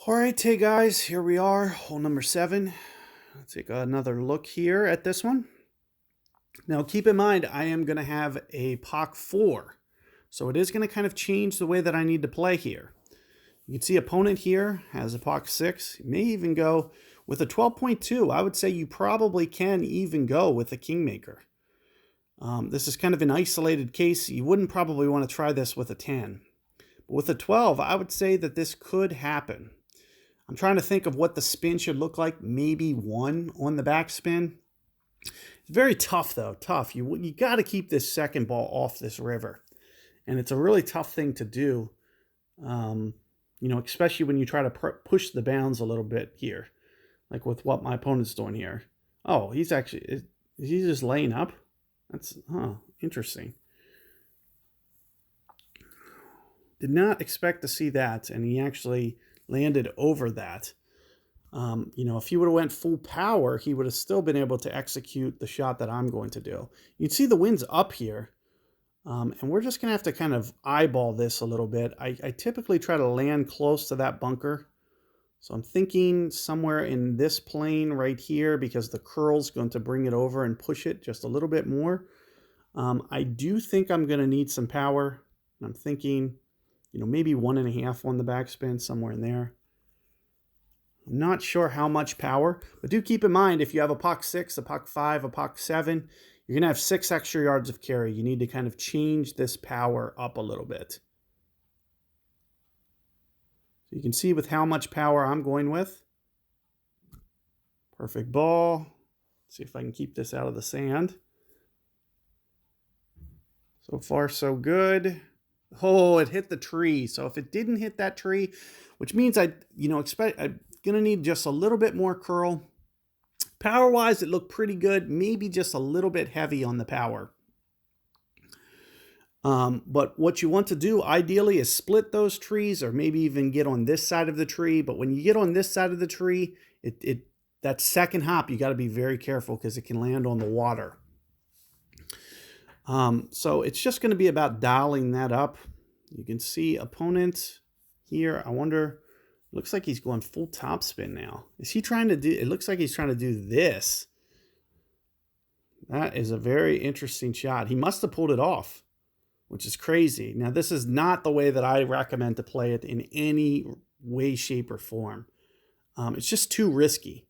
All right, hey guys, here we are, hole number 7. Let's take another look here at this one. Now, keep in mind, I am going to have a Pock 4, so it is going to kind of change the way that I need to play here. You can see opponent here has a Pock 6. You may even go with a 12.2. I would say you probably can even go with a Kingmaker. This is kind of an isolated case. You wouldn't probably want to try this with a 10. But with a 12, I would say that this could happen. I'm trying to think of what the spin should look like. Maybe 1 on the backspin. It's very tough, though. Tough. You got to keep this second ball off this river. And it's a really tough thing to do, especially when you try to push the bounds a little bit here, like with what my opponent's doing here. Oh, he's just laying up? That's, interesting. Did not expect to see that, and he actually landed over that. If he would have went full power, he would have still been able to execute the shot that I'm going to do. You can see the wind's up here, and we're just going to have to kind of eyeball this a little bit. I typically try to land close to that bunker. So I'm thinking somewhere in this plane right here, because the curl's going to bring it over and push it just a little bit more. I do think I'm going to need some power. I'm thinking maybe 1.5 on the backspin, somewhere in there. I'm not sure how much power, but do keep in mind, if you have a Pock 6, a Pock 5, a Pock 7, you're going to have 6 extra yards of carry. You need to kind of change this power up a little bit. So you can see with how much power I'm going with. Perfect ball. Let's see if I can keep this out of the sand. So far, so good. Oh, it hit the tree. So if it didn't hit that tree, which means I'm going to need just a little bit more curl. Power-wise, it looked pretty good. Maybe just a little bit heavy on the power. But what you want to do, ideally, is split those trees, or maybe even get on this side of the tree. But when you get on this side of the tree, that second hop, you got to be very careful because it can land on the water. So it's just going to be about dialing that up. You can see opponent here. I wonder, looks like he's going full topspin now. Is he trying to do, it looks like he's trying to do this. That is a very interesting shot. He must have pulled it off, which is crazy. Now, this is not the way that I recommend to play it in any way, shape, or form. It's just too risky.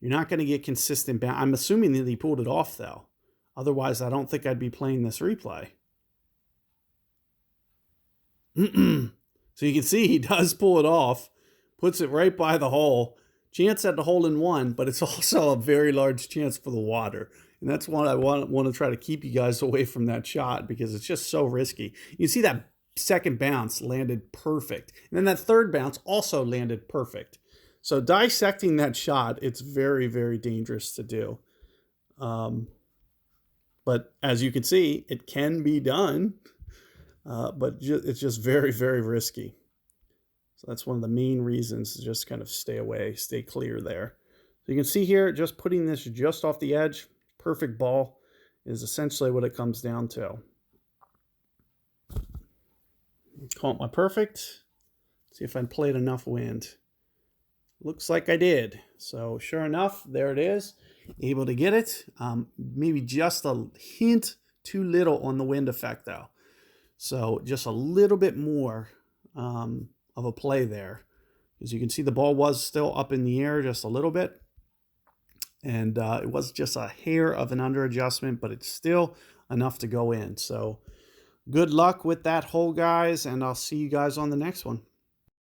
You're not going to get consistent bounce. I'm assuming that he pulled it off, though. Otherwise, I don't think I'd be playing this replay. So you can see he does pull it off, puts it right by the hole. Chance at the hole in one, but it's also a very large chance for the water. And that's why I want to try to keep you guys away from that shot, because it's just so risky. You see that second bounce landed perfect. And then that third bounce also landed perfect. So dissecting that shot, it's very, very dangerous to do. But as you can see, it can be done, but it's just very, very risky. So that's one of the main reasons to just kind of stay away, stay clear there. So you can see here, just putting this just off the edge, perfect ball is essentially what it comes down to. Call it my perfect. See if I played enough wind. Looks like I did. So sure enough, there it is. Able to get it. Maybe just a hint too little on the wind effect, though. So just a little bit more of a play there. As you can see, the ball was still up in the air just a little bit. And it was just a hair of an under adjustment, but it's still enough to go in. So good luck with that hole, guys, and I'll see you guys on the next one.